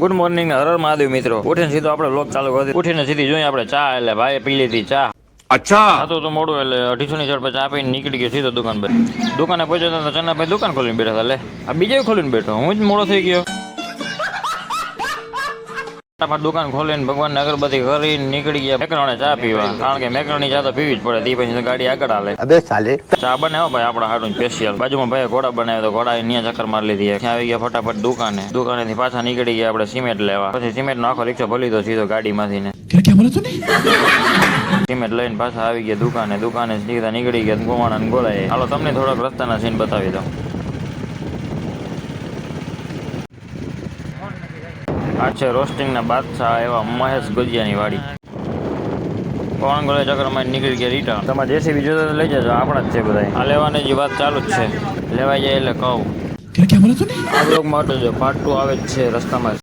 Good morning, Har Har Mahadev મિત્રો. ઉઠીને સીધો આપણે વ્લોગ ચાલુ કરી દીધો. ઉઠીને સીધી જોઈએ આપણે ચા, એટલે ભાઈ પી લીધી ચા. અચ્છા તો મોડું એટલે 250 ની ઝડપે પર ચા પીને નીકળી ગયો સીધો દુકાન પર. દુકાને પહોંચ્યો તો ચન્નાભાઈ દુકાન ખોલીને બેઠા હતા. લે આ બીજે ખોલીને બેઠો, હું જ મોડો થઈ ગયો. ફટાફટ દુકાન ખોલીને ભગવાનને અગરબત્તી કરીને નીકળી ગયા મેકરણે ચા પીવા, કારણ કે મેકરણી ચા તો પીવી જ પડે. તે પછી ગાડી આગળ હાલે. અબે સાલે ચા બનાવો ભાઈ આપણા હાટું સ્પેશિયલ. બાજુમાં ભાઈ ઘોડા બનાવ્યો તો ઘોડા અહીંયા ચક્કર મારી લીધી. ત્યાં આવી ગયા ફટાફટ દુકાનેથી પાછા નીકળી ગયા આપણે સિમેન્ટ લેવા. પછી સિમેન્ટ નો આખો રિક્ષો ભલી તો સીધો ગાડીમાંથી ને સિમેન્ટ લઈને પાછા આવી ગયા દુકાને સીધા નીકળી ગયા ગોવાણા ને ગોળાએ. હાલો તમને થોડોક રસ્તાના સીન બતાવી દઉં. આ છે રોસ્ટિંગ ના બાદશાહ એવા મહેશ ગોજિયાની વાડી. કોણ ગોળે ચક્કરમાં નીકળી ગયા રીટા. તમારે જેસીબી જોતો તો લઈ જજો, આપણા જ છે બધા. આ લેવાની જે વાત ચાલુ જ છે, લેવાઈ જાય એટલે કહું. આ બ્લોગ માટે જો પાર્ટ 2 આવે જ છે રસ્તામાં.